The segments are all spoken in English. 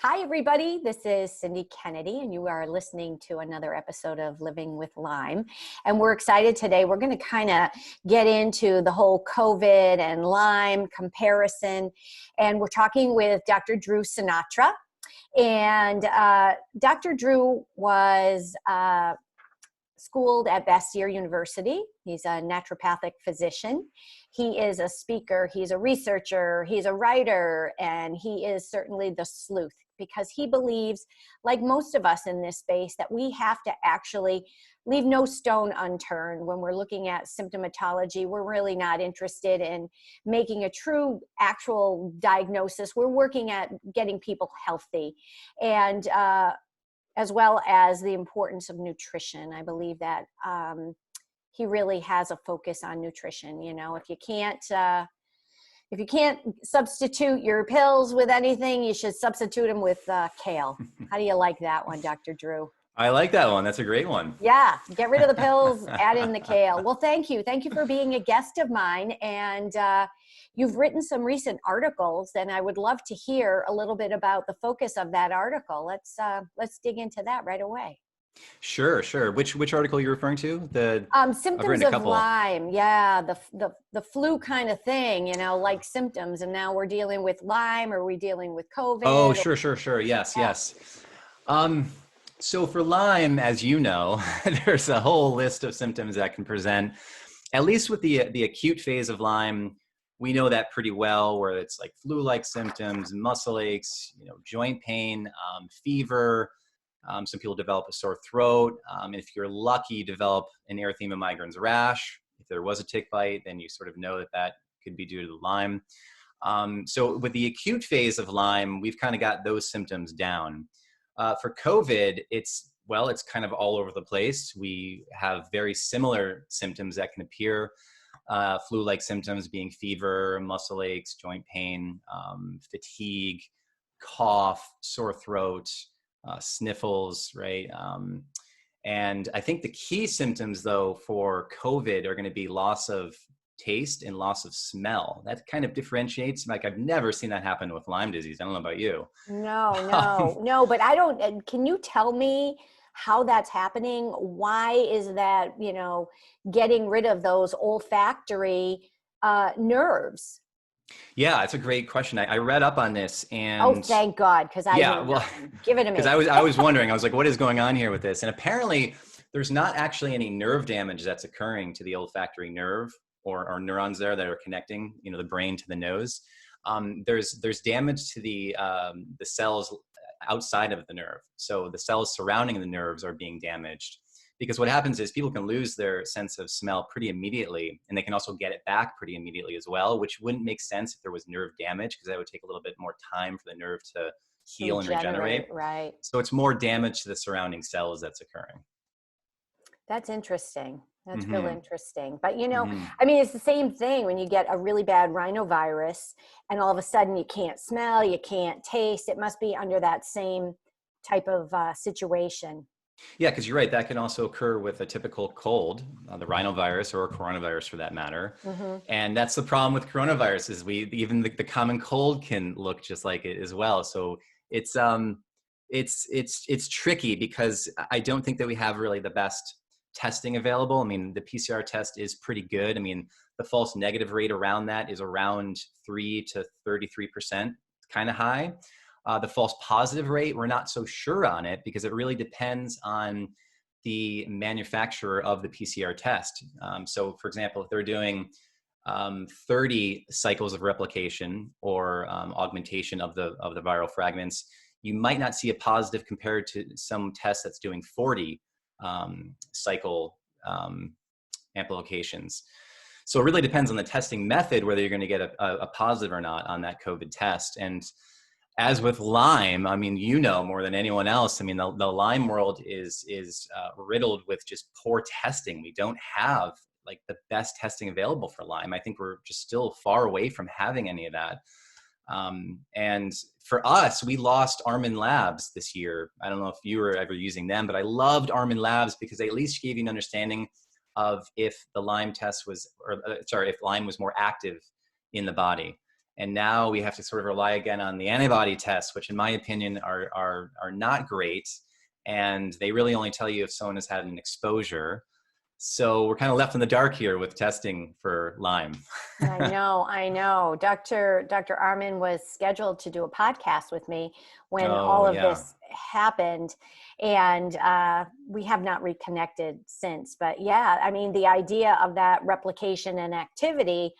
Hi, everybody. This is Cindy Kennedy, and you are listening to another episode of Living with Lyme. And we're excited today. We're going to kind of get into the whole COVID and Lyme comparison. And we're talking with Dr. Drew Sinatra. And Dr. Drew was schooled at Bastyr University. He's a naturopathic physician. He is a speaker, he's a researcher, he's a writer, and he is certainly the sleuth because he believes, like most of us in this space, that we have to actually leave no stone unturned when we're looking at symptomatology. We're really not interested in making a true actual diagnosis. We're working at getting people healthy. And as well as the importance of nutrition. I believe that he really has a focus on nutrition. You know, if you can't substitute your pills with anything, you should substitute them with kale. How do you like that one, Dr. Drew? I like that one. That's a great one. Yeah, get rid of the pills, add in the kale. Well, thank you. Thank you for being a guest of mine. And you've written some recent articles, and I would love to hear a little bit about the focus of that article. Let's dig into that right away. Sure. Which article are you referring to? Symptoms of Lyme. Yeah, the flu kind of thing, you know, like symptoms. And now we're dealing with Lyme, or are we dealing with COVID? Oh, sure. Yes. So for Lyme, as you know, there's a whole list of symptoms that can present. At least with the acute phase of Lyme, we know that pretty well, where it's like flu-like symptoms, muscle aches, joint pain, fever. Some people develop a sore throat. And if you're lucky, you develop an erythema migrans rash. If there was a tick bite, then you sort of know that could be due to the Lyme. So with the acute phase of Lyme, we've kind of got those symptoms down. For COVID, it's kind of all over the place. We have very similar symptoms that can appear. Flu-like symptoms being fever, muscle aches, joint pain, fatigue, cough, sore throat, sniffles, right? And I think the key symptoms, though, for COVID are going to be loss of taste and loss of smell. That kind of differentiates. Like, I've never seen that happen with Lyme disease. I don't know about you. No, but I don't. Can you tell me how that's happening? Why is that, getting rid of those olfactory nerves? Yeah, it's a great question. I read up on this, and oh, thank God, because give it to me. Because I was wondering, I was like, what is going on here with this? And apparently, there's not actually any nerve damage that's occurring to the olfactory nerve or neurons there that are connecting, the brain to the nose. There's damage to the cells outside of the nerve. So the cells surrounding the nerves are being damaged. Because what happens is people can lose their sense of smell pretty immediately, and they can also get it back pretty immediately as well, which wouldn't make sense if there was nerve damage, because that would take a little bit more time for the nerve to heal and regenerate. Right. So it's more damage to the surrounding cells that's occurring. That's interesting. That's real interesting. But, I mean, it's the same thing when you get a really bad rhinovirus and all of a sudden you can't smell, you can't taste. It must be under that same type of situation. Yeah, because you're right. That can also occur with a typical cold, the rhinovirus or coronavirus for that matter. And that's the problem with coronavirus is even the common cold can look just like it as well. So it's tricky because I don't think that we have really the best testing available. I mean, the PCR test is pretty good. I mean, the false negative rate around that is around 3 to 33%. It's kind of high. The false positive rate, we're not so sure on it because it really depends on the manufacturer of the PCR test. So for example, if they're doing 30 cycles of replication or augmentation of the viral fragments, you might not see a positive compared to some test that's doing 40 cycle amplifications. So it really depends on the testing method, whether you're going to get a positive or not on that COVID test. And as with Lyme, I mean, more than anyone else, I mean, the Lyme world is riddled with just poor testing. We don't have like the best testing available for Lyme. I think we're just still far away from having any of that. And for us, we lost Armin Labs this year. I don't know if you were ever using them, but I loved Armin Labs because they at least gave you an understanding of if the Lyme test was, if Lyme was more active in the body. And now we have to sort of rely again on the antibody tests, which in my opinion are not great. And they really only tell you if someone has had an exposure. So we're kind of left in the dark here with testing for Lyme. I know. Dr. Armin was scheduled to do a podcast with me when all Oh, of yeah. this happened, and we have not reconnected since. But yeah, I mean, the idea of that replication and activity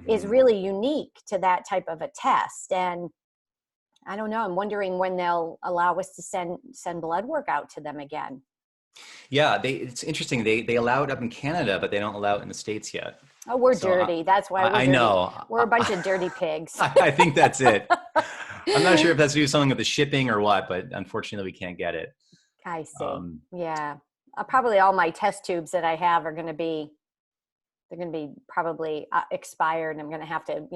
is really unique to that type of a test. And I don't know, I'm wondering when they'll allow us to send blood work out to them again. Yeah, it's interesting. They allow it up in Canada, but they don't allow it in the States yet. Oh, we're So dirty. That's why we're I dirty. know. We're a bunch of dirty pigs. I think that's it. I'm not sure if that's to do something with the shipping or what, but unfortunately we can't get it. I see. Yeah. Probably all my test tubes that I have are going to be, they're going to be probably expired. I'm going to have to,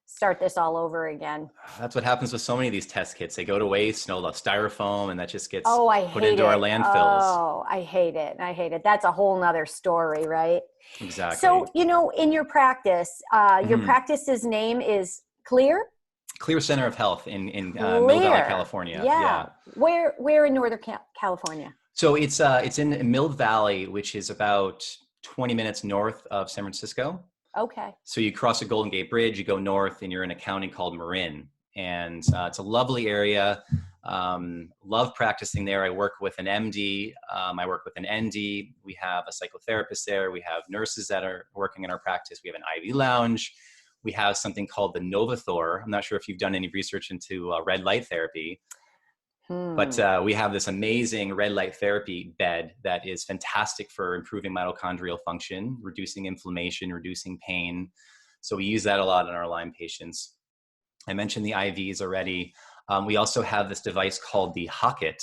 start this all over again. That's what happens with so many of these test kits. They go to waste, the styrofoam, and that just gets I put hate into our it. landfills. Oh, I hate it. I hate it. That's a whole nother story, right? Exactly. So, in your practice, your practice's name is Clear? Clear Center of Health in Mill Valley, California. Yeah. Where in Northern California? So it's in Mill Valley, which is about 20 minutes north of San Francisco. Okay. So you cross the Golden Gate Bridge, you go north, and you're in a county called Marin. And it's a lovely area. Love practicing there. I work with an MD. I work with an ND. We have a psychotherapist there. We have nurses that are working in our practice. We have an IV lounge. We have something called the Novathor. I'm not sure if you've done any research into red light therapy. But we have this amazing red light therapy bed that is fantastic for improving mitochondrial function, reducing inflammation, reducing pain. So we use that a lot in our Lyme patients. I mentioned the IVs already. We also have this device called the Hocket,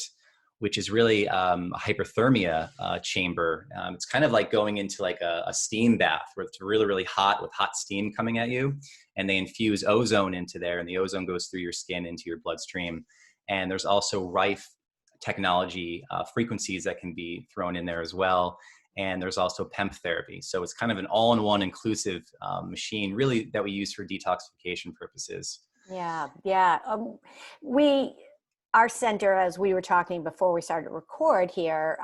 which is really a hyperthermia chamber. It's kind of like going into like a steam bath where it's really, really hot with hot steam coming at you. And they infuse ozone into there, and the ozone goes through your skin into your bloodstream. And there's also Rife technology frequencies that can be thrown in there as well. And there's also PEMF therapy. So it's kind of an all-in-one inclusive machine really that we use for detoxification purposes. Yeah. Our center, as we were talking before we started to record here,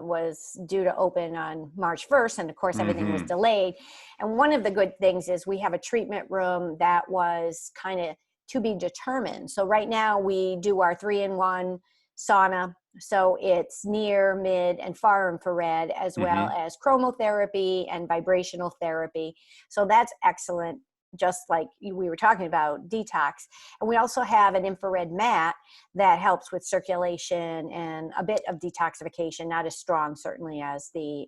was due to open on March 1st. And of course, everything was delayed. And one of the good things is we have a treatment room that was kind of to be determined. So right now we do our 3-in-1 sauna. So it's near, mid, and far infrared, as well as chromotherapy and vibrational therapy. So that's excellent, just like we were talking about, detox. And we also have an infrared mat that helps with circulation and a bit of detoxification, not as strong certainly as the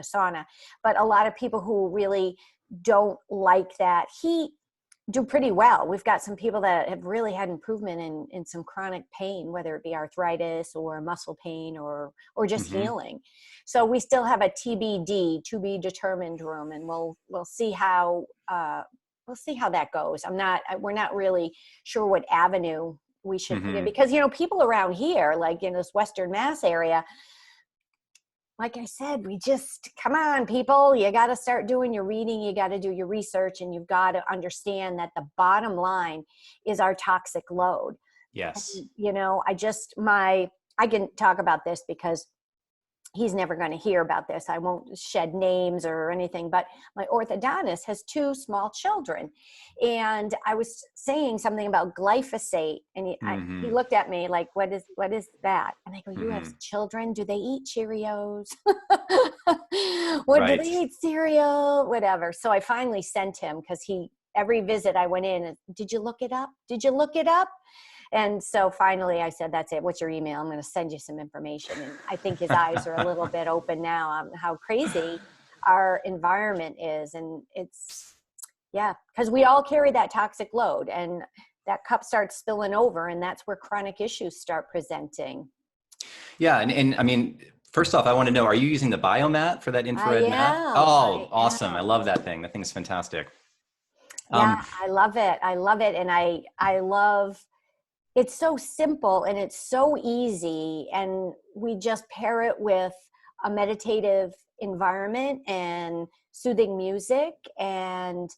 sauna. But a lot of people who really don't like that heat do pretty well. We've got some people that have really had improvement in some chronic pain, whether it be arthritis or muscle pain or just healing. So we still have a TBD, to be determined room, and we'll see how that goes. We're not really sure what avenue we should put it, because people around here, like in this Western Mass area, like I said, come on, people, you got to start doing your reading, you got to do your research, and you've got to understand that the bottom line is our toxic load. Yes. And, I can talk about this because he's never going to hear about this. I won't shed names or anything, but my orthodontist has 2 small children. And I was saying something about glyphosate, and he looked at me like, what is that? And I go, you have children? Do they eat Cheerios? Do they eat cereal? Whatever. So I finally sent him, because every visit I went in, did you look it up? Did you look it up? And so finally I said, that's it. What's your email? I'm going to send you some information. And I think his eyes are a little bit open now on how crazy our environment is. And because we all carry that toxic load, and that cup starts spilling over, and that's where chronic issues start presenting. Yeah. And I mean, first off, I want to know, are you using the Biomat for that infrared mat? Oh, awesome. I love that thing. That thing is fantastic. Yeah, I love it. And I love, it's so simple and it's so easy, and we just pair it with a meditative environment and soothing music, and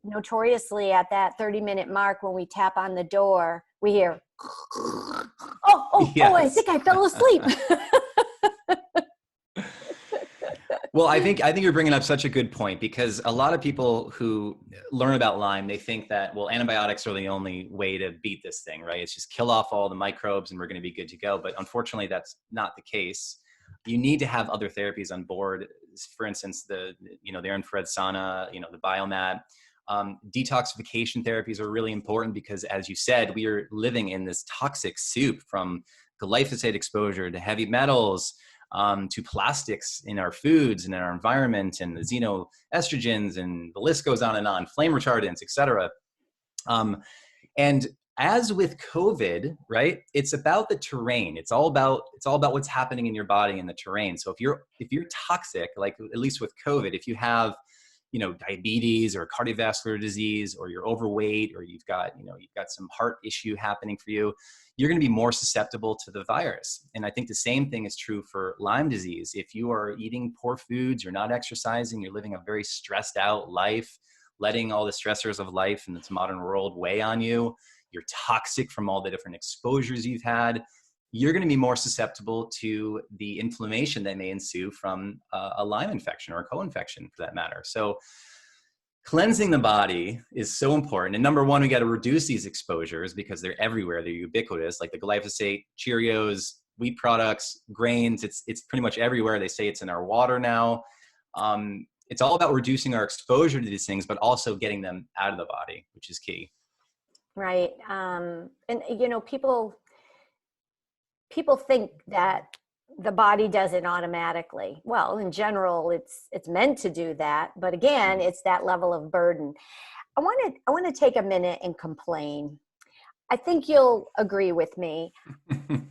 notoriously at that 30-minute mark, when we tap on the door, we hear, oh, I Yes. think I fell asleep. Well, I think you're bringing up such a good point, because a lot of people who learn about Lyme, they think that, well, antibiotics are the only way to beat this thing, right? It's just kill off all the microbes and we're going to be good to go. But unfortunately, that's not the case. You need to have other therapies on board. For instance, the infrared sauna, the biomat. Detoxification therapies are really important because, as you said, we are living in this toxic soup, from glyphosate exposure to heavy metals, to plastics in our foods and in our environment, and the xenoestrogens, and the list goes on, flame retardants, etc. And as with COVID, right, it's about the terrain. It's all about what's happening in your body in the terrain. So if you're toxic, like at least with COVID, if you have diabetes or cardiovascular disease, or you're overweight, or you've got some heart issue happening for you, you're going to be more susceptible to the virus. And I think the same thing is true for Lyme disease. If you are eating poor foods, you're not exercising, you're living a very stressed out life, letting all the stressors of life in this modern world weigh on you, you're toxic from all the different exposures you've had, you're going to be more susceptible to the inflammation that may ensue from a Lyme infection or a co-infection, for that matter. So cleansing the body is so important. And number one, we got to reduce these exposures because they're everywhere. They're ubiquitous, like the glyphosate, Cheerios, wheat products, grains. It's pretty much everywhere. They say it's in our water now. It's all about reducing our exposure to these things, but also getting them out of the body, which is key. Right. And people think that the body does it automatically. Well, in general, it's meant to do that, but again, it's that level of burden. I want to take a minute and complain. I think you'll agree with me.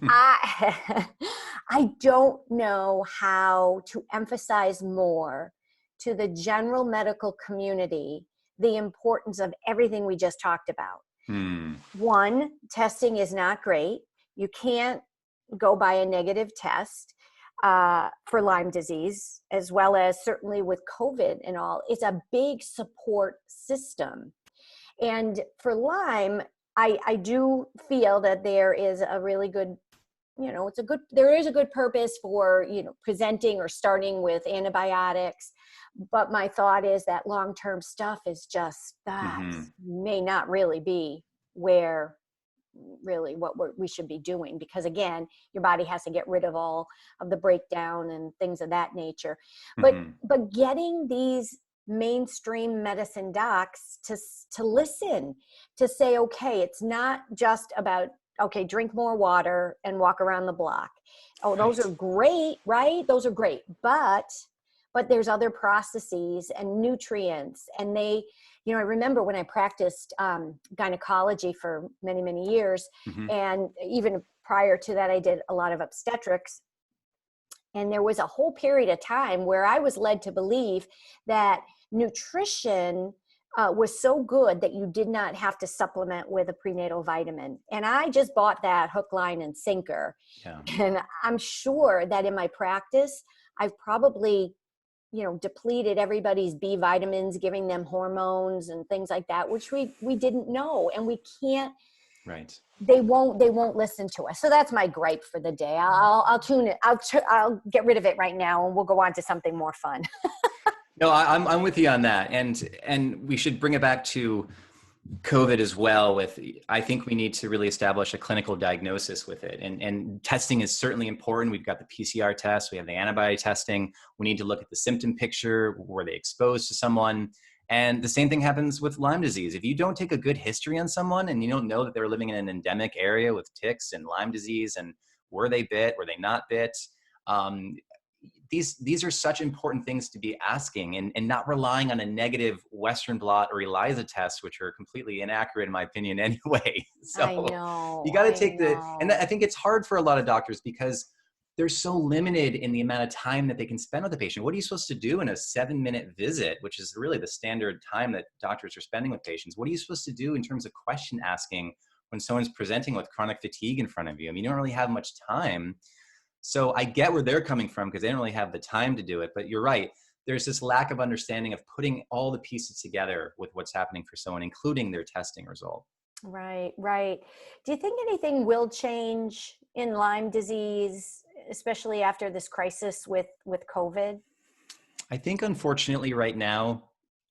I don't know how to emphasize more to the general medical community the importance of everything we just talked about. One, testing is not great. You can't go by a negative test for Lyme disease, as well as certainly with COVID and all. It's a big support system. And for Lyme, I do feel that there is a really good, there is a good purpose for, presenting or starting with antibiotics. But my thought is that long-term stuff is just, that may not really be where really what we should be doing, because again, your body has to get rid of all of the breakdown and things of that nature. But getting these mainstream medicine docs to listen, to say, okay, it's not just about, okay, drink more water and walk around the block. Oh, those are great, right? Those are great. But there's other processes and nutrients, and I remember when I practiced gynecology for many, many years, and even prior to that, I did a lot of obstetrics. And there was a whole period of time where I was led to believe that nutrition was so good that you did not have to supplement with a prenatal vitamin. And I just bought that hook, line, and sinker. Yeah. And I'm sure that in my practice, I've probably depleted everybody's B vitamins, giving them hormones and things like that, which we didn't know, and we can't. Right. They won't listen to us. So that's my gripe for the day. I'll tune it. I'll get rid of it right now, and we'll go on to something more fun. No, I'm with you on that, and we should bring it back to COVID as well. I think we need to really establish a clinical diagnosis with it, and testing is certainly important. We've got the PCR test, we have the antibody testing. We need to look at the symptom picture. Were they exposed to someone? And the same thing happens with Lyme disease. If you don't take a good history on someone, and you don't know that they're living in an endemic area with ticks and Lyme disease, and were they bit, were they not bit? These are such important things to be asking, and not relying on a negative Western blot or ELISA test, which are completely inaccurate in my opinion anyway. So I know, you got to take and I think it's hard for a lot of doctors because they're so limited in the amount of time that they can spend with the patient. What are you supposed to do in a 7-minute visit, which is really the standard time that doctors are spending with patients? What are you supposed to do in terms of question asking when someone's presenting with chronic fatigue in front of you? I mean, you don't really have much time. So I get where they're coming from because they don't really have the time to do it. But you're right. there's this lack of understanding of putting all the pieces together with what's happening for someone, including their testing result. Right, right. Do you think anything will change in Lyme disease, especially after this crisis with COVID? I think unfortunately right now,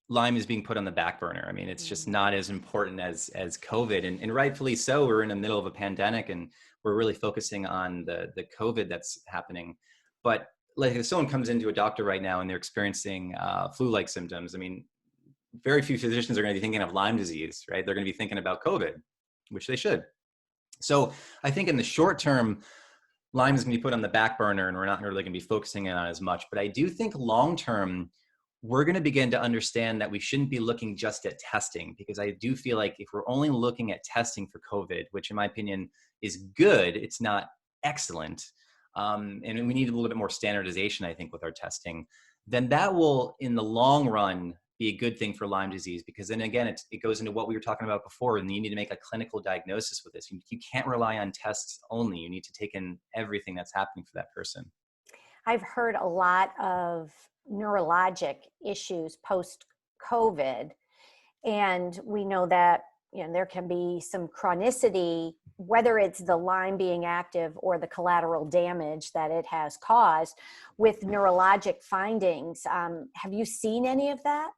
Lyme is being put on the back burner. I mean, it's just Mm. not as important as COVID, and rightfully so. We're in the middle of a pandemic, and we're really focusing on the COVID that's happening. But like if someone comes into a doctor right now and they're experiencing flu-like symptoms, I mean, very few physicians are going to be thinking of Lyme disease, right? They're going to be thinking about COVID, which they should. So I think in the short term, Lyme is going to be put on the back burner and we're not really going to be focusing on it as much. But I do think long term, we're going to begin to understand that we shouldn't be looking just at testing, because I do feel like if we're only looking at testing for COVID, which in my opinion is good, it's not excellent. And we need a little bit more standardization, I think, with our testing, then that will, in the long run, be a good thing for Lyme disease, because then again, it goes into what we were talking about before, and you need to make a clinical diagnosis with this. You can't rely on tests only. You need to take in everything that's happening for that person. I've heard a lot of neurologic issues post COVID, and we know that there can be some chronicity, whether it's the Lyme being active or the collateral damage that it has caused with neurologic findings. Have you seen any of that?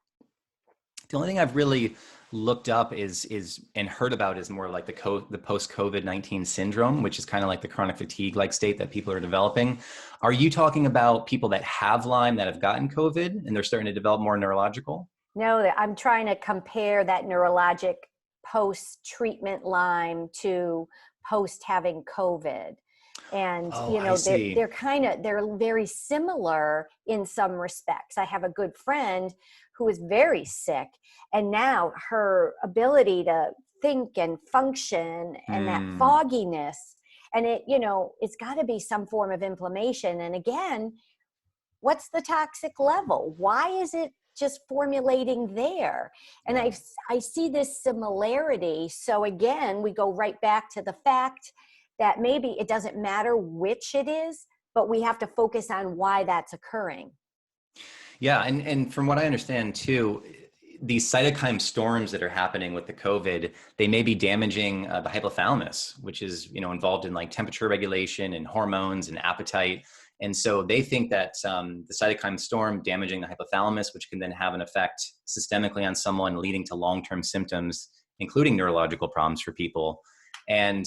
The only thing I've really looked up is and heard about is more like the post COVID-19 syndrome, which is kind of like the chronic fatigue like state that people are developing. Are you talking about people that have Lyme that have gotten COVID and they're starting to develop more neurological? No, I'm trying to compare that neurologic post-treatment Lyme to post having COVID. And, Oh, I see. they're very similar in some respects. I have a good friend who is very sick, and now her ability to think and function and that Hmm. fogginess, and it's got to be some form of inflammation. And again, what's the toxic level? Why is it just formulating there? And Yeah. I see this similarity. So again, we go right back to the fact that maybe it doesn't matter which it is, but we have to focus on why that's occurring. Yeah, and from what I understand too, these cytokine storms that are happening with the COVID, they may be damaging the hypothalamus, which is involved in like temperature regulation and hormones and appetite. And so they think that the cytokine storm damaging the hypothalamus, which can then have an effect systemically on someone, leading to long-term symptoms, including neurological problems for people. And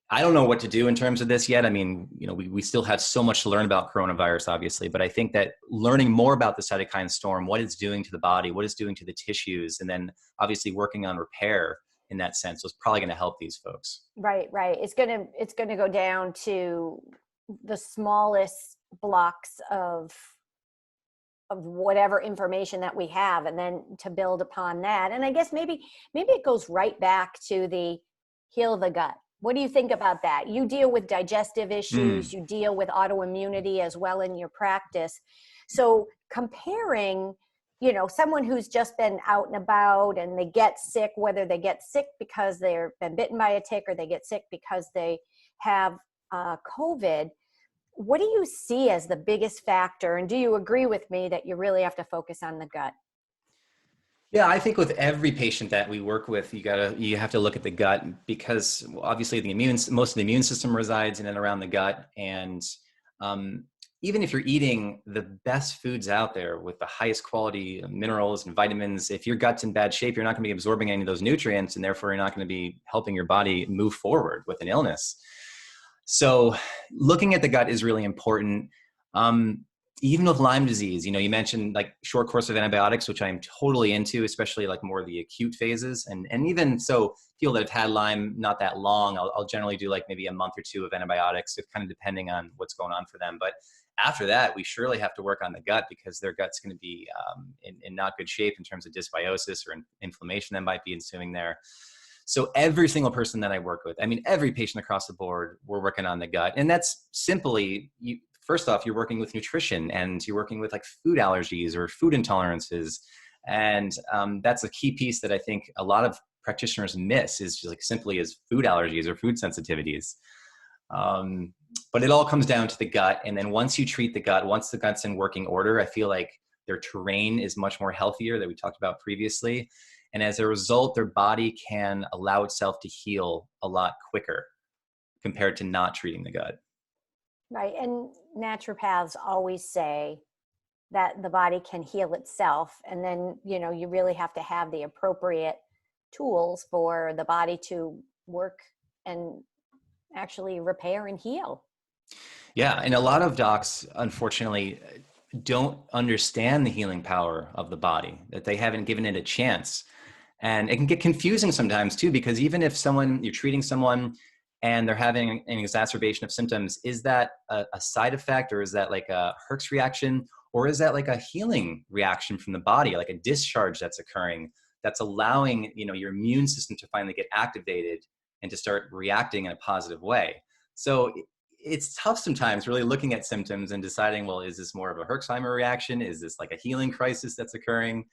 I don't know what to do in terms of this yet. I mean, we still have so much to learn about coronavirus, obviously, but I think that learning more about the cytokine storm, what it's doing to the body, what it's doing to the tissues, and then obviously working on repair in that sense was probably going to help these folks. Right, right. It's gonna go down to the smallest blocks of whatever information that we have, and then to build upon that. And I guess maybe it goes right back to the heal the gut. What do you think about that? You deal with digestive issues, Mm. you deal with autoimmunity as well in your practice. So comparing, someone who's just been out and about and they get sick, whether they get sick because they've been bitten by a tick or they get sick because they have COVID, what do you see as the biggest factor? And do you agree with me that you really have to focus on the gut? Yeah, I think with every patient that we work with, you have to look at the gut, because obviously most of the immune system resides in and around the gut. And um, even if you're eating the best foods out there with the highest quality minerals and vitamins, if your gut's in bad shape, you're not going to be absorbing any of those nutrients, and therefore you're not going to be helping your body move forward with an illness. So looking at the gut is really important. Um, Even with Lyme disease, you mentioned like short course of antibiotics, which I'm totally into, especially like more of the acute phases. And even so, people that have had Lyme not that long, I'll generally do like maybe a month or two of antibiotics, if kind of depending on what's going on for them. But after that, we surely have to work on the gut, because their gut's going to be in not good shape in terms of dysbiosis or inflammation that might be ensuing there. So every single person that I work with, I mean, every patient across the board, we're working on the gut. And that's simply, first off, you're working with nutrition, and you're working with like food allergies or food intolerances. And that's a key piece that I think a lot of practitioners miss, is just like simply as food allergies or food sensitivities. But it all comes down to the gut. And then once you treat the gut, once the gut's in working order, I feel like Their terrain is much more healthier that we talked about previously. And as a result, their body can allow itself to heal a lot quicker compared to not treating the gut. Right. And naturopaths always say that the body can heal itself. And then, you really have to have the appropriate tools for the body to work and actually repair and heal. Yeah. And a lot of docs, unfortunately, don't understand the healing power of the body, that they haven't given it a chance. And it can get confusing sometimes too, because even if you're treating someone and they're having an exacerbation of symptoms, is that a side effect, or is that like a Herx reaction, or is that like a healing reaction from the body, like a discharge that's occurring, that's allowing, your immune system to finally get activated and to start reacting in a positive way? So it's tough sometimes really looking at symptoms and deciding, well, is this more of a Herxheimer reaction? Is this like a healing crisis that's occurring?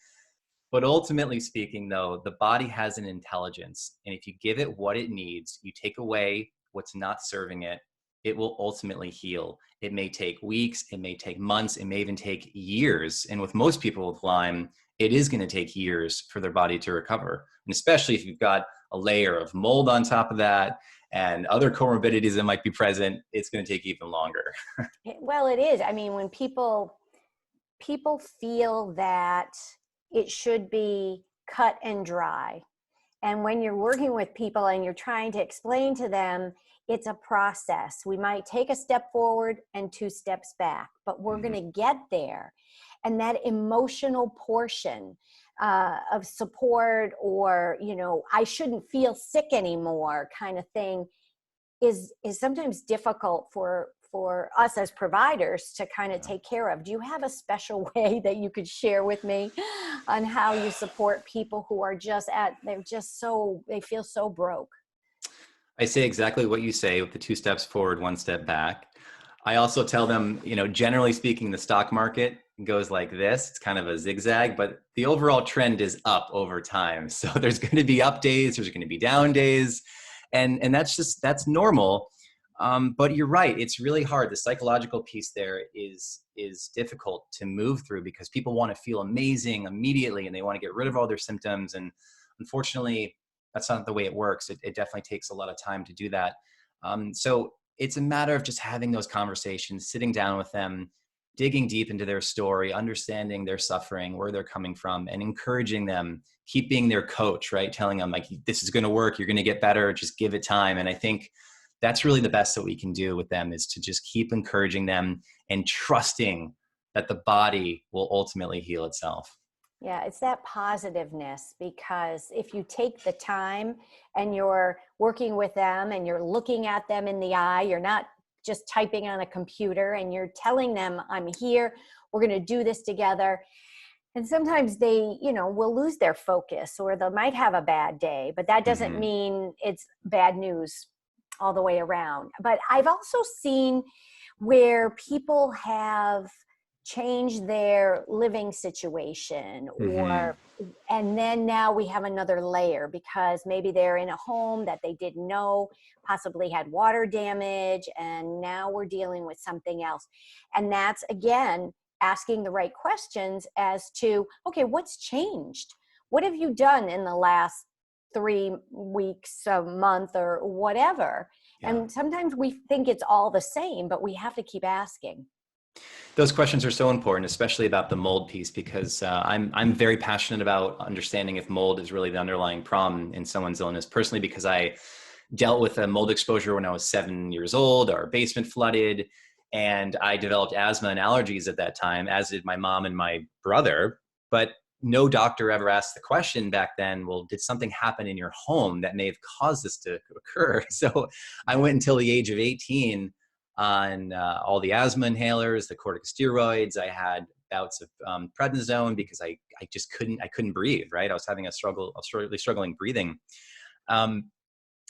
But ultimately speaking, though, the body has an intelligence. And if you give it what it needs, you take away what's not serving it, it will ultimately heal. It may take weeks, it may take months, it may even take years. And with most people with Lyme, it is going to take years for their body to recover. And especially if you've got a layer of mold on top of that and other comorbidities that might be present, it's going to take even longer. Well, it is. I mean, when people feel that it should be cut and dry. And when you're working with people and you're trying to explain to them, it's a process. We might take a step forward and 2 steps back, but we're going to get there. And that emotional portion of support, or, I shouldn't feel sick anymore kind of thing, is sometimes difficult for us as providers to kind of take care of. Do you have a special way that you could share with me on how you support people who are they feel so broke? I say exactly what you say with the 2 steps forward, 1 step back. I also tell them, generally speaking, the stock market goes like this. It's kind of a zigzag, but the overall trend is up over time. So there's going to be up days, there's going to be down days. And that's normal. But you're right. It's really hard. The psychological piece there is difficult to move through, because people want to feel amazing immediately and they want to get rid of all their symptoms. And unfortunately, that's not the way it works. It definitely takes a lot of time to do that. So it's a matter of just having those conversations, sitting down with them, digging deep into their story, understanding their suffering, where they're coming from, and encouraging them, keep being their coach, right? Telling them, like, this is going to work. You're going to get better. Just give it time. And I think that's really the best that we can do with them, is to just keep encouraging them and trusting that the body will ultimately heal itself. Yeah, it's that positiveness, because if you take the time and you're working with them and you're looking at them in the eye, you're not just typing on a computer, and you're telling them, I'm here, we're going to do this together. And sometimes they, will lose their focus, or they might have a bad day, but that doesn't mean it's bad news all the way around. But I've also seen where people have changed their living situation, and then now we have another layer, because maybe they're in a home that they didn't know possibly had water damage, and now we're dealing with something else. And that's, again, asking the right questions as to, okay, what's changed? What have you done in the last 3 weeks, a month, or whatever? Yeah. And sometimes we think it's all the same, but we have to keep asking. Those questions are so important, especially about the mold piece, because I'm very passionate about understanding if mold is really the underlying problem in someone's illness. Personally, because I dealt with a mold exposure when I was 7 years old. Our basement flooded, and I developed asthma and allergies at that time, as did my mom and my brother. But no doctor ever asked the question back then, well, did something happen in your home that may have caused this to occur? So I went until the age of 18 on all the asthma inhalers, the corticosteroids. I had bouts of prednisone, because I just couldn't breathe, right? I was having struggling breathing.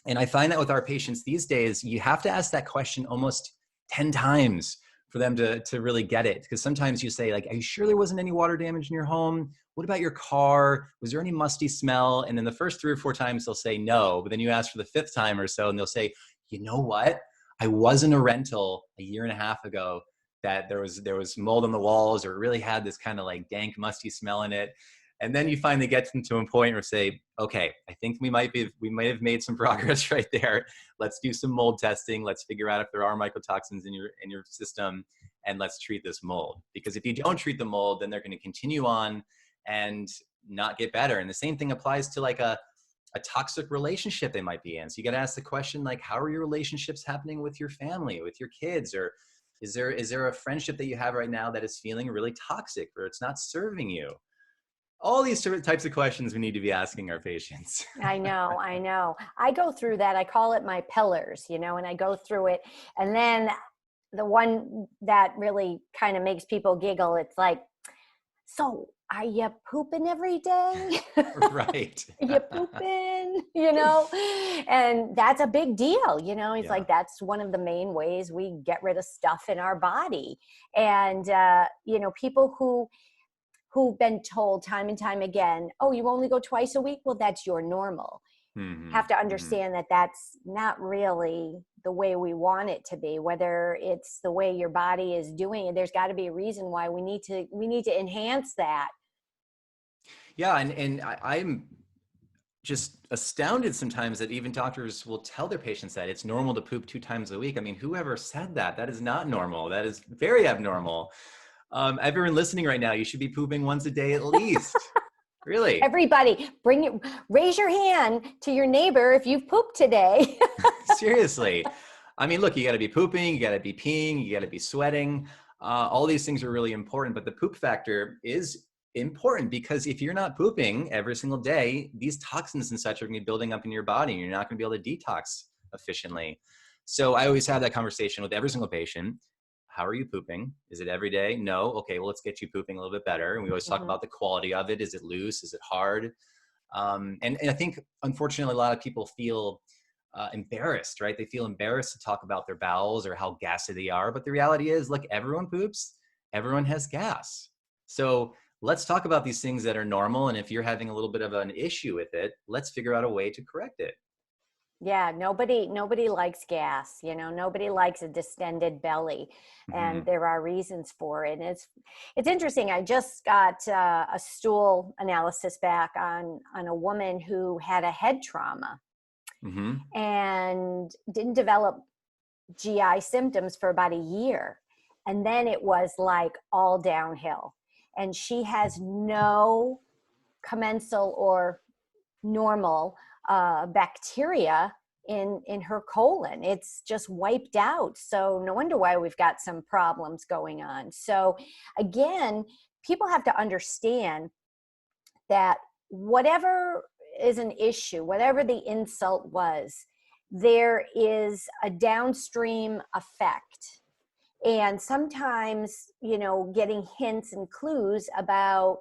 And I find that with our patients these days, you have to ask that question almost 10 times for them to really get it. Because sometimes you say, like, are you sure there wasn't any water damage in your home? What about your car? Was there any musty smell? And then the first 3 or 4 times they'll say no, but then you ask for the 5th time or so and they'll say, you know what? I was in a rental a year and a half ago. that there was mold on the walls, or it really had this kind of like dank, musty smell in it. And then you finally get them to a point where say, okay, I think we might have made some progress right there. Let's do some mold testing. Let's figure out if there are mycotoxins in your system, and let's treat this mold. Because if you don't treat the mold, then they're going to continue on and not get better. And the same thing applies to like a toxic relationship they might be in. So you got to ask the question, like, how are your relationships happening with your family, with your kids? Or is there a friendship that you have right now that is feeling really toxic, or it's not serving you? All these types of questions we need to be asking our patients. I know. I go through that. I call it my pillars, and I go through it. And then the one that really kind of makes people giggle, it's like, so are you pooping every day? Right. Are you pooping? And that's a big deal. It's like, that's one of the main ways we get rid of stuff in our body. And, people who've been told time and time again, oh, you only go twice a week? Well, that's your normal. Have to understand that that's not really the way we want it to be, whether it's the way your body is doing it. There's got to be a reason why we need to enhance that. Yeah. And I'm just astounded sometimes that even doctors will tell their patients that it's normal to poop 2 times a week. I mean, whoever said that? That is not normal. That is very abnormal. Everyone listening right now, you should be pooping once a day at least. Really? Everybody, raise your hand to your neighbor if you've pooped today. Seriously. I mean, look, you got to be pooping, you got to be peeing, you got to be sweating. All these things are really important, but the poop factor is important, because if you're not pooping every single day, these toxins and such are going to be building up in your body, and you're not going to be able to detox efficiently. So I always have that conversation with every single patient. How are you pooping? Is it every day? No. Okay, well, let's get you pooping a little bit better. And we always talk about the quality of it. Is it loose? Is it hard? And I think, unfortunately, a lot of people feel embarrassed, right? They feel embarrassed to talk about their bowels or how gassy they are. But the reality is, look, everyone poops. Everyone has gas. So let's talk about these things that are normal. And if you're having a little bit of an issue with it, let's figure out a way to correct it. Yeah, nobody likes gas, nobody likes a distended belly, and there are reasons for it. And it's interesting. I just got a stool analysis back on a woman who had a head trauma and didn't develop GI symptoms for about a year. And then it was like all downhill. And she has no commensal or normal bacteria in her colon. It's just wiped out. So no wonder why we've got some problems going on. So again, people have to understand that whatever is an issue, whatever the insult was, there is a downstream effect. And sometimes, getting hints and clues about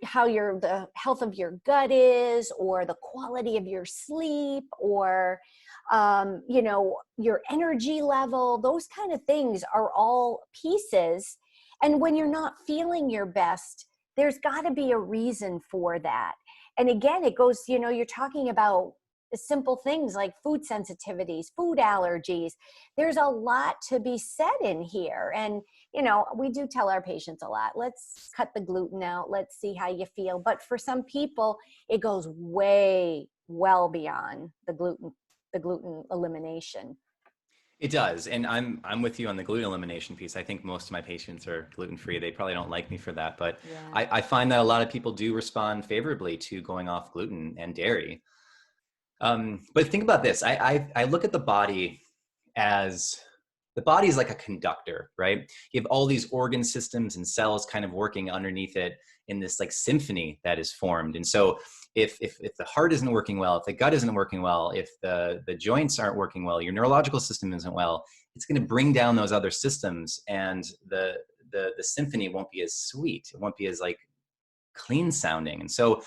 how the health of your gut is, or the quality of your sleep, or your energy level, those kind of things are all pieces. And when you're not feeling your best, there's got to be a reason for that. And again, it goes, you're talking about simple things like food sensitivities, food allergies. There's a lot to be said in here. And, we do tell our patients a lot, let's cut the gluten out. Let's see how you feel. But for some people, it goes well beyond the gluten elimination. It does. And I'm with you on the gluten elimination piece. I think most of my patients are gluten-free. They probably don't like me for that, but I find that a lot of people do respond favorably to going off gluten and dairy. But think about this. I look at the body as, the body is like a conductor, right? You have all these organ systems and cells kind of working underneath it in this like symphony that is formed. And so if the heart isn't working well, if the gut isn't working well, if the joints aren't working well, your neurological system isn't well, it's going to bring down those other systems, and the symphony won't be as sweet. It won't be as like clean sounding. And so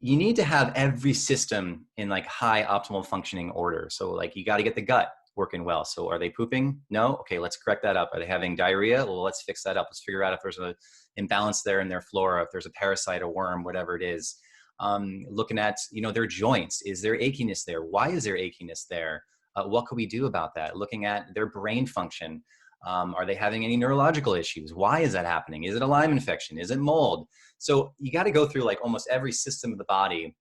you need to have every system in like high optimal functioning order. So like you got to get the gut working well. So are they pooping? No. Okay, let's correct that up. Are they having diarrhea? Well, let's fix that up. Let's figure out if there's an imbalance there in their flora, if there's a parasite, a worm, whatever it is. Looking at, their joints. Is there achiness there? Why is there achiness there? What could we do about that? Looking at their brain function. Are they having any neurological issues? Why is that happening? Is it a Lyme infection? Is it mold? So you got to go through like almost every system of the body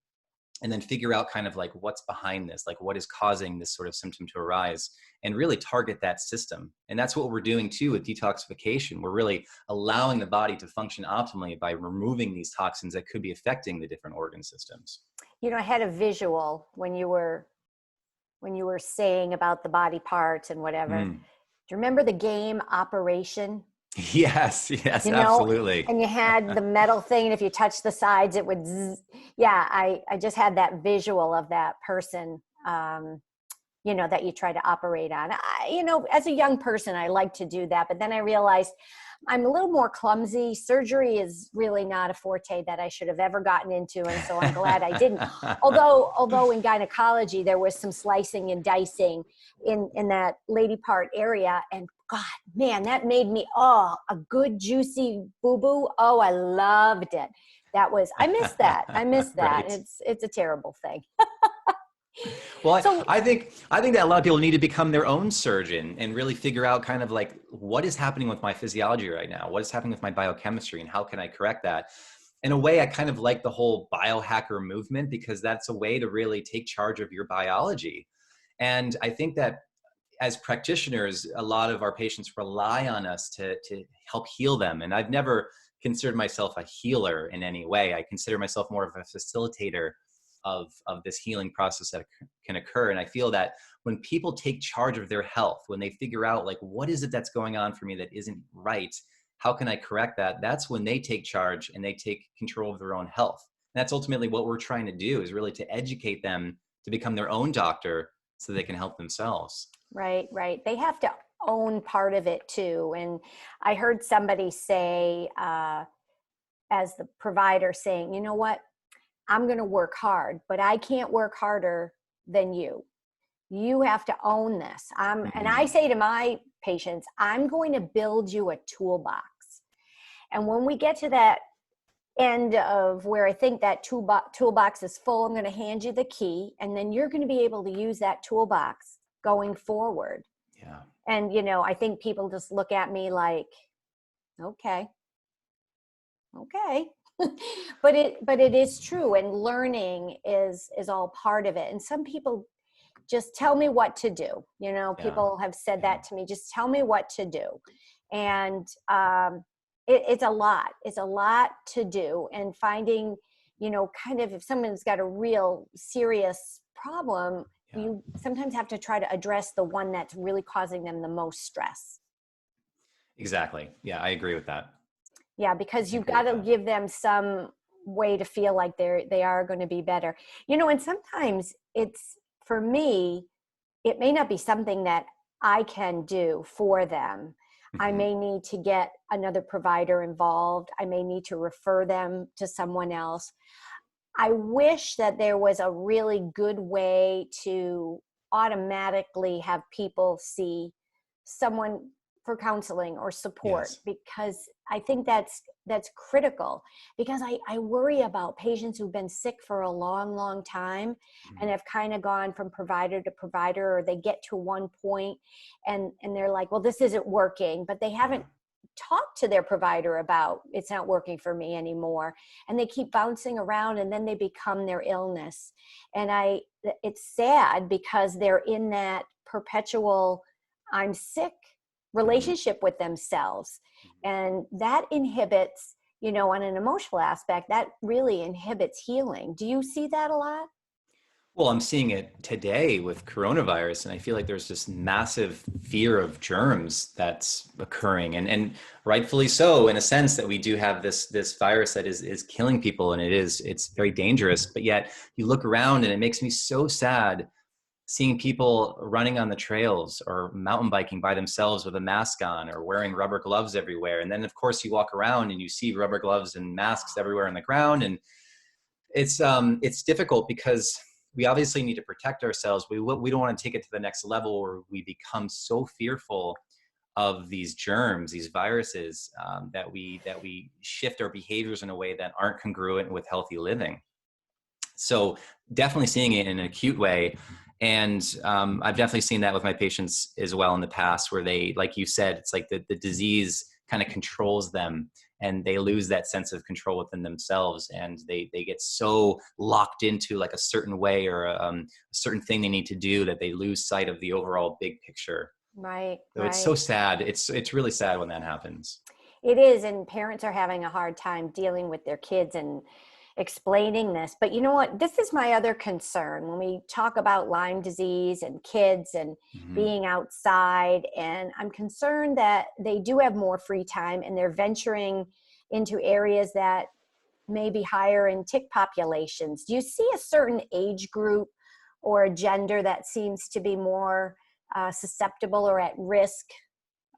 and then figure out kind of like what's behind this, like what is causing this sort of symptom to arise, and really target that system. And that's what we're doing too with detoxification. We're really allowing the body to function optimally by removing these toxins that could be affecting the different organ systems. You know, I had a visual when you were saying about the body parts and whatever. Mm. Do you remember the game Operation? Yes, yes, You know, absolutely. and you had the metal thing, and if you touch the sides, it would zzz. Yeah, I just had that visual of that person, you know, that you try to operate on. You know, as a young person, I like to do that, but then I realized I'm a little more clumsy. Surgery is really not a forte that I should have ever gotten into, and so I'm glad I didn't. Although in gynecology, there was some slicing and dicing in that lady part area, and God, man, that made me, a good juicy boo-boo. Oh, I loved it. I miss that. I miss that. Right. It's a terrible thing. Well, So, I think that a lot of people need to become their own surgeon and really figure out kind of like what is happening with my physiology right now, what is happening with my biochemistry, and how can I correct that? In a way, I kind of like the whole biohacker movement because that's a way to really take charge of your biology. And I think that as practitioners, a lot of our patients rely on us to help heal them. And I've never considered myself a healer in any way. I consider myself more of a facilitator of this healing process that can occur. And I feel that when people take charge of their health, when they figure out like, what is it that's going on for me that isn't right? How can I correct that? That's when they take charge and they take control of their own health. And that's ultimately what we're trying to do, is really to educate them to become their own doctor so they can help themselves. right. They have to own part of it too. And I heard somebody say, as the provider saying, you know what, I'm going to work hard, but I can't work harder than you. You have to own this. And I Mm-hmm. say to my patients, I'm going to build you a toolbox. And when we get to that end of where I think that toolbox is full, I'm going to hand you the key, and then you're going to be able to use that toolbox going forward. Yeah. And, you know, I think people just look at me like, okay. but it is true, and learning is all part of it. And some people just tell me what to do. You know, Yeah. people have said Yeah. that to me, just tell me what to do. And it's a lot to do. And finding, you know, kind of if someone's got a real serious problem, Yeah. you sometimes have to try to address the one that's really causing them the most stress. Exactly. Yeah, I agree with that. Yeah, because I you've agree got with to that. give them some way to feel like they are going to be better. You know, and sometimes it's, for me, it may not be something that I can do for them. I Mm-hmm. may need to get another provider involved. I may need to refer them to someone else. I wish that there was a really good way to automatically have people see someone for counseling or support, Yes. because I think that's critical, because I worry about patients who've been sick for a long time and have kind of gone from provider to provider, or they get to one point and they're like, well, this isn't working, but they haven't talked to their provider about, it's not working for me anymore, and they keep bouncing around, and then they become their illness. And it's sad because they're in that perpetual I'm sick Mm-hmm. relationship with themselves, and that inhibits, you know, on an emotional aspect, that really inhibits healing. Do you see that a lot? Well, I'm seeing it today with coronavirus, and I feel like there's this massive fear of germs that's occurring, and rightfully so, in a sense that we do have this virus that is killing people, and it's very dangerous. But yet, you look around, and it makes me so sad seeing people running on the trails or mountain biking by themselves with a mask on or wearing rubber gloves everywhere. And then, of course, you walk around and you see rubber gloves and masks everywhere on the ground, and it's difficult because we obviously need to protect ourselves. We don't want to take it to the next level where we become so fearful of these germs, these viruses, that we shift our behaviors in a way that aren't congruent with healthy living. So definitely seeing it in an acute way And I've definitely seen that with my patients as well in the past, where they, like you said, it's like the disease kind of controls them, and they lose that sense of control within themselves, and they get so locked into like a certain way or a certain thing they need to do that they lose sight of the overall big picture. Right, So it's so right. sad. It's really sad when that happens. It is, and parents are having a hard time dealing with their kids and explaining this. But you know what? This is my other concern when we talk about Lyme disease and kids and Hmm. being outside. And I'm concerned that they do have more free time and they're venturing into areas that may be higher in tick populations. Do you see a certain age group or a gender that seems to be more susceptible or at risk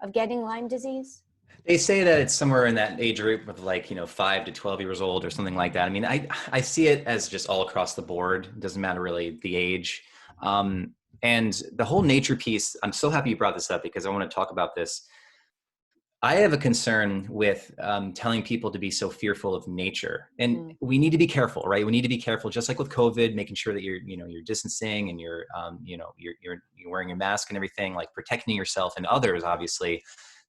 of getting Lyme disease? They say that it's somewhere in that age group of like, 5 to 12 years old or something like that. I mean, I see it as just all across the board. It doesn't matter really the age. Um, and the whole nature piece, I'm so happy you brought this up because I want to talk about this. I have a concern with telling people to be so fearful of nature, and Mm. we need to be careful, right? We need to be careful, just like with COVID, making sure that you're distancing and you're wearing your mask and everything, like protecting yourself and others. Obviously,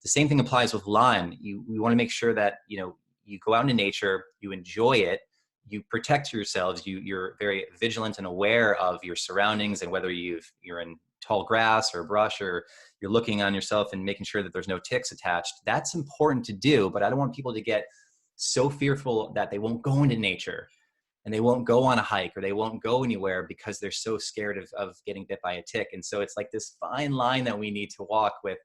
the same thing applies with Lyme. We want to make sure that you go out into nature, you enjoy it, you protect yourselves, you're very vigilant and aware of your surroundings and whether you're in tall grass or brush or you're looking on yourself and making sure that there's no ticks attached. That's important to do, but I don't want people to get so fearful that they won't go into nature and they won't go on a hike or they won't go anywhere because they're so scared of getting bit by a tick. And so it's like this fine line that we need to walk with,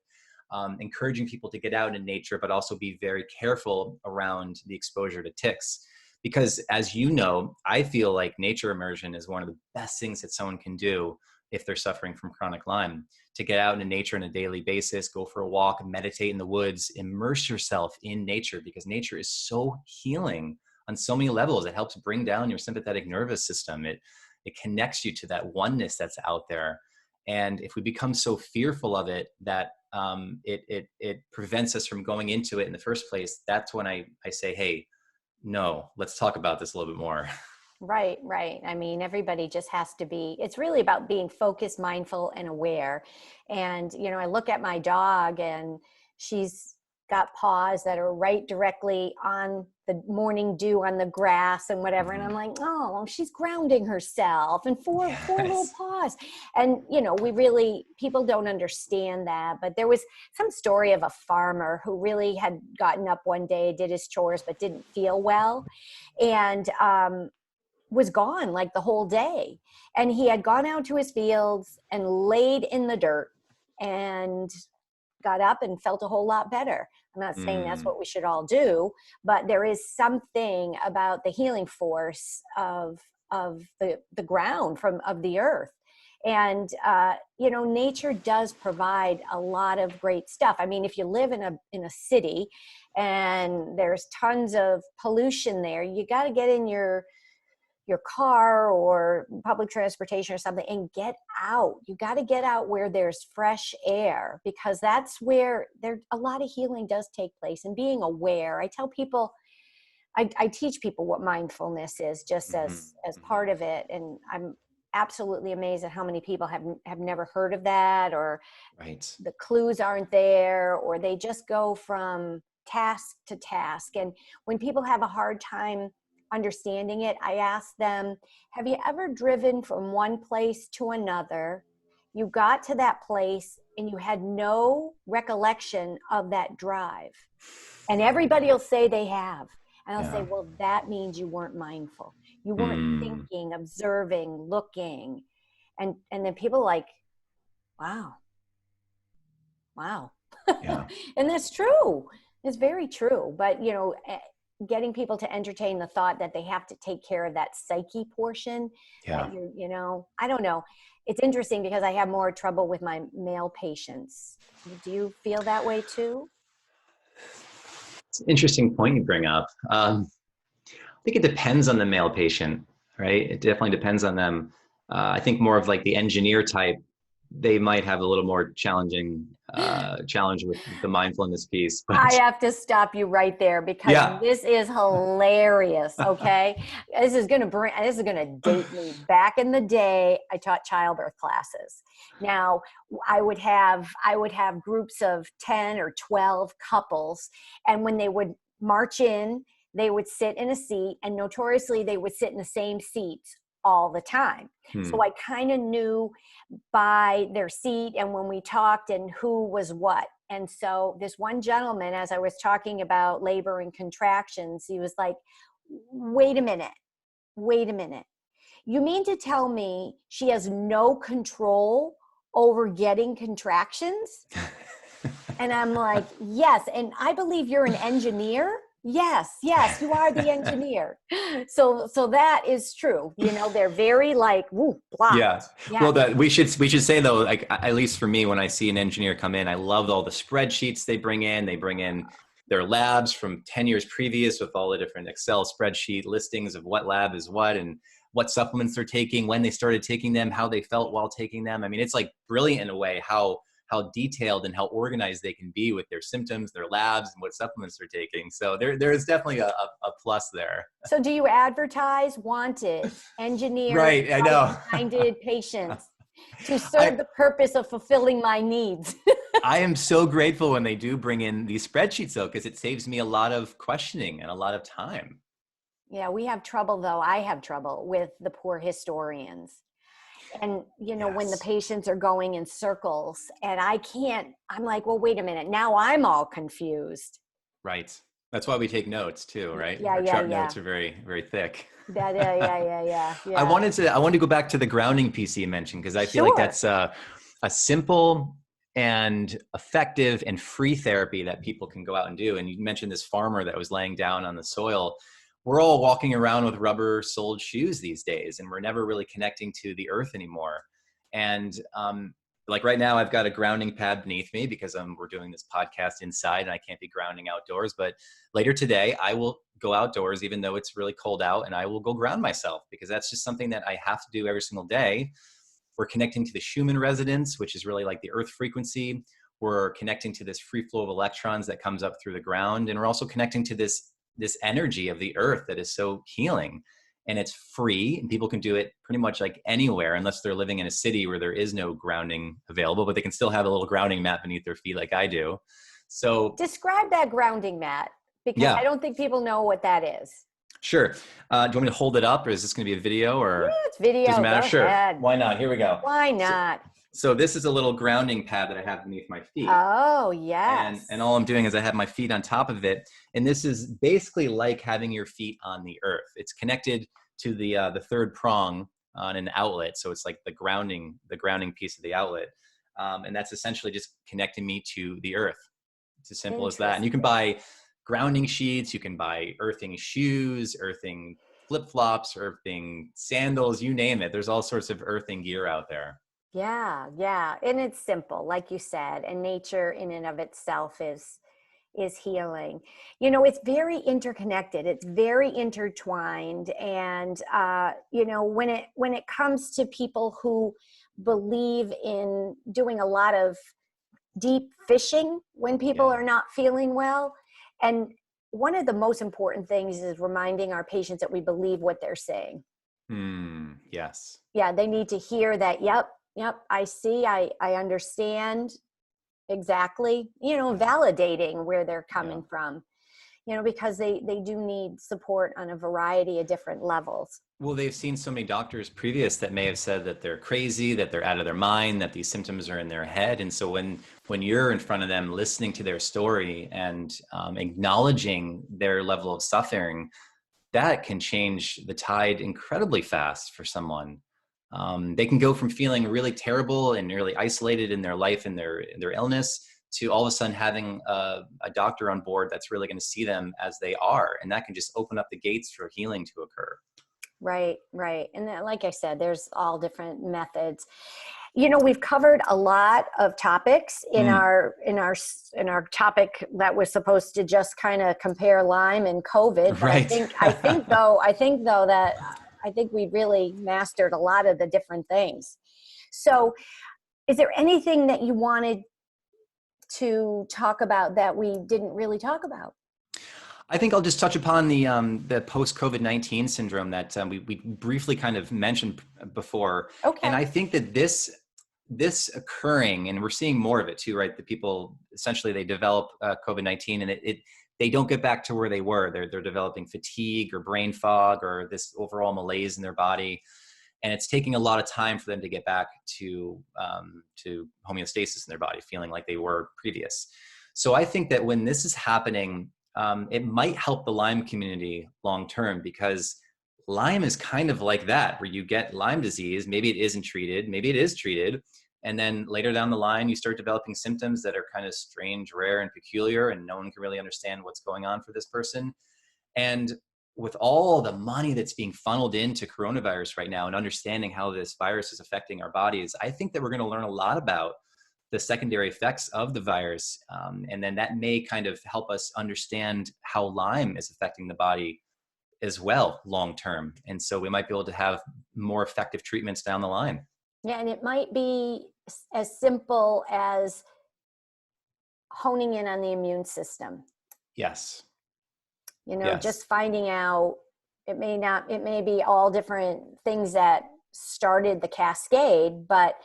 encouraging people to get out in nature, but also be very careful around the exposure to ticks. Because as you know, I feel like nature immersion is one of the best things that someone can do if they're suffering from chronic Lyme, to get out into nature on a daily basis, go for a walk, meditate in the woods, immerse yourself in nature, because nature is so healing on so many levels. It helps bring down your sympathetic nervous system. It connects you to that oneness that's out there. And if we become so fearful of it that it prevents us from going into it in the first place, that's when I say, hey, no, let's talk about this a little bit more. Right, right. I mean, everybody just has to be, it's really about being focused, mindful, and aware. And, I look at my dog and she's got paws that are right directly on the morning dew on the grass and whatever. And I'm Mhm. like, oh, she's grounding herself and four little Yes. paws. And, we really, people don't understand that. But there was some story of a farmer who really had gotten up one day, did his chores, but didn't feel well. And, was gone like the whole day. And he had gone out to his fields and laid in the dirt and got up and felt a whole lot better. I'm not saying that's Mm, what we should all do, but there is something about the healing force of the ground of the earth. And nature does provide a lot of great stuff. I mean, if you live in a city and there's tons of pollution there, you got to get in your car or public transportation or something and get out. You got to get out where there's fresh air, because that's where there a lot of healing does take place. And being aware, I tell people, I teach people what mindfulness is, just mhm, as mhm. part of it. And I'm absolutely amazed at how many people have never heard of that, or Right. the clues aren't there, or they just go from task to task. And when people have a hard time understanding it, I ask them, have you ever driven from one place to another? You got to that place and you had no recollection of that drive. And everybody will say they have. And I'll say, Yeah. well, that means you weren't mindful. You weren't Mm, thinking, observing, looking. And then people are like, wow, wow. yeah. And that's true. It's very true. But, getting people to entertain the thought that they have to take care of that psyche portion, that Yeah. I don't know. It's interesting because I have more trouble with my male patients. Do you feel that way too? It's an interesting point you bring up. I think it depends on the male patient, right? It definitely depends on them. I think more of like the engineer type, they might have a little more challenge with the mindfulness piece. But I have to stop you right there because yeah. this is hilarious. Okay. This is going to date me. Back in the day, I taught childbirth classes. Now I would have groups of 10 or 12 couples. And when they would march in, they would sit in a seat, and notoriously they would sit in the same seats all the time. Hmm. So I kind of knew by their seat and when we talked and who was what. And so this one gentleman, as I was talking about labor and contractions, he was like, wait a minute. You mean to tell me she has no control over getting contractions? And I'm like, yes. And I believe you're an engineer. Yes, you are the engineer. So that is true. You know, they're very like, woo, blocked. Yeah. Yeah. Well, that we should say though, like at least for me, when I see an engineer come in, I love all the spreadsheets they bring in. They bring in their labs from 10 years previous with all the different Excel spreadsheet listings of what lab is what and what supplements they're taking, when they started taking them, how they felt while taking them. I mean, it's like brilliant in a way how detailed and how organized they can be with their symptoms, their labs, and what supplements they're taking. So there is definitely a plus there. So do you advertise wanted engineers, Right, I know. minded patients to serve the purpose of fulfilling my needs? I am so grateful when they do bring in these spreadsheets though, because it saves me a lot of questioning and a lot of time. Yeah, we have trouble though. I have trouble with the poor historians. And, you know, when the Yes. patients are going in circles and I'm like, well, wait a minute. Now I'm all confused. Right. That's why we take notes too, right? Yeah, Our yeah, chart yeah. notes are very, very thick. Yeah. I wanted to go back to the grounding piece you mentioned, because I feel like Sure. that's a simple and effective and free therapy that people can go out and do. And you mentioned this farmer that was laying down on the soil. We're all walking around with rubber soled shoes these days, and we're never really connecting to the earth anymore. And like right now, I've got a grounding pad beneath me because we're doing this podcast inside and I can't be grounding outdoors. But later today, I will go outdoors, even though it's really cold out, and I will go ground myself because that's just something that I have to do every single day. We're connecting to the Schumann resonance, which is really like the earth frequency. We're connecting to this free flow of electrons that comes up through the ground. And we're also connecting to this energy of the earth that is so healing. And it's free, and people can do it pretty much like anywhere, unless they're living in a city where there is no grounding available, but they can still have a little grounding mat beneath their feet like I do. So Describe that grounding mat, because yeah, I don't think people know what that is. sure. Do you want me to hold it up, or is this going to be a video, or Yeah, it's video. doesn't matter? Go Sure. ahead. Why not? Here we go. Why not? So this is a little grounding pad that I have beneath my feet. Oh, yes. And all I'm doing is I have my feet on top of it. And this is basically like having your feet on the earth. It's connected to the third prong on an outlet. So it's like the grounding piece of the outlet. And that's essentially just connecting me to the earth. It's as simple as that. And you can buy grounding sheets. You can buy earthing shoes, earthing flip-flops, earthing sandals, you name it. There's all sorts of earthing gear out there. Yeah. And it's simple, like you said, and nature in and of itself is healing. You know, it's very interconnected. It's very intertwined. And, you know, when it comes to people who believe in doing a lot of deep fishing when people are not feeling well. And one of the most important things is reminding our patients that we believe what they're saying. Yes. Yeah. They need to hear that. Yep. I see. I understand. Exactly. You know, validating where they're coming from, you know, because they do need support on a variety of different levels. Well, they've seen so many doctors previous that may have said that they're crazy, that they're out of their mind, that these symptoms are in their head. And so when you're in front of them, listening to their story and acknowledging their level of suffering, that can change the tide incredibly fast for someone. They can go from feeling really terrible and really isolated in their life and their illness to all of a sudden having a doctor on board that's really going to see them as they are. And that can just open up the gates for healing to occur. Right. And then, like I said, there's all different methods. You know, we've covered a lot of topics in our topic that was supposed to just kind of compare Lyme and COVID. But Right. I think we really mastered a lot of the different things. So Is there anything that you wanted to talk about that we didn't really talk about? I think I'll just touch upon the post-COVID-19 syndrome that we briefly kind of mentioned before. And Okay. I think that this occurring, and we're seeing more of it too, right? The people essentially they develop COVID-19, and they don't get back to where they were. They're developing fatigue or brain fog or this overall malaise in their body, and it's taking a lot of time for them to get back to homeostasis in their body, feeling like they were previous. So I think that when this is happening, it might help the Lyme community long term, because Lyme is kind of like that, where you get Lyme disease, maybe it isn't treated, maybe it is treated, and then later down the line, you start developing symptoms that are kind of strange, rare, and peculiar, and no one can really understand what's going on for this person. And with all the money that's being funneled into coronavirus right now and understanding how this virus is affecting our bodies, I think that we're going to learn a lot about the secondary effects of the virus. And then that may kind of help us understand how Lyme is affecting the body as well long term. And so we might be able to have more effective treatments down the line. Yeah, and it might be as simple as honing in on the immune system. Yes. You know, Yes. just finding out, it may be all different things that started the cascade, but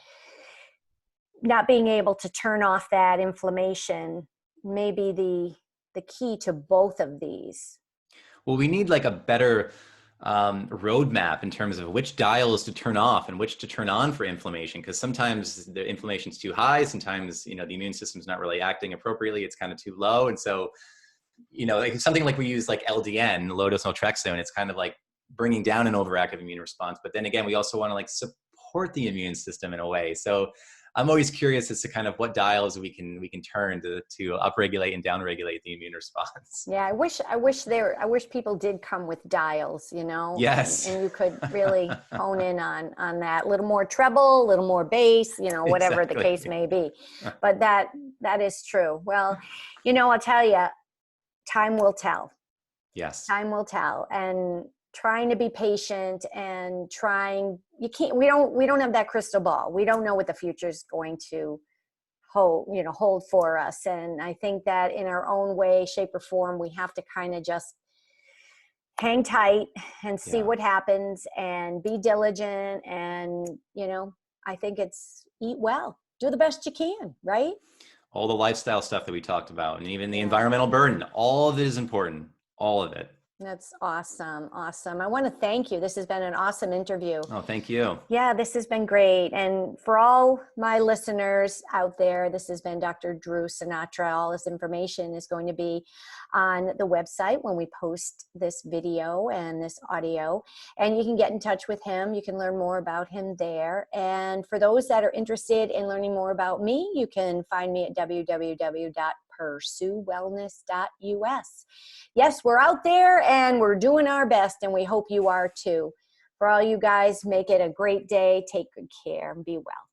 not being able to turn off that inflammation may be the key to both of these. Well, we need like a better roadmap in terms of which dials to turn off and which to turn on for inflammation, because sometimes the inflammation's too high, sometimes the immune system's not really acting appropriately, it's kind of too low. And so like something like we use like LDN, low dose naltrexone, it's kind of like bringing down an overactive immune response, but then again we also want to like support the immune system in a way. So I'm always curious as to kind of what dials we can turn to upregulate and downregulate the immune response. Yeah, I wish people did come with dials, Yes. and you could really hone in on that. A little more treble, a little more bass, whatever Exactly. the case may be. But that is true. Well, I'll tell you, time will tell. Yes. Time will tell. And trying to be patient and we don't have that crystal ball. We don't know what the future is going to hold for us. And I think that in our own way, shape, or form, we have to kind of just hang tight and see what happens and be diligent. And, I think it's eat well, do the best you can, right? All the lifestyle stuff that we talked about, and even the environmental burden, all of it is important. All of it. That's awesome. Awesome. I want to thank you. This has been an awesome interview. Oh, thank you. Yeah, this has been great. And for all my listeners out there, this has been Dr. Drew Sinatra. All this information is going to be on the website when we post this video and this audio. And you can get in touch with him. You can learn more about him there. And for those that are interested in learning more about me, you can find me at www.pursuewellness.us. Yes, we're out there and we're doing our best, and we hope you are too. For all you guys, make it a great day. Take good care and be well.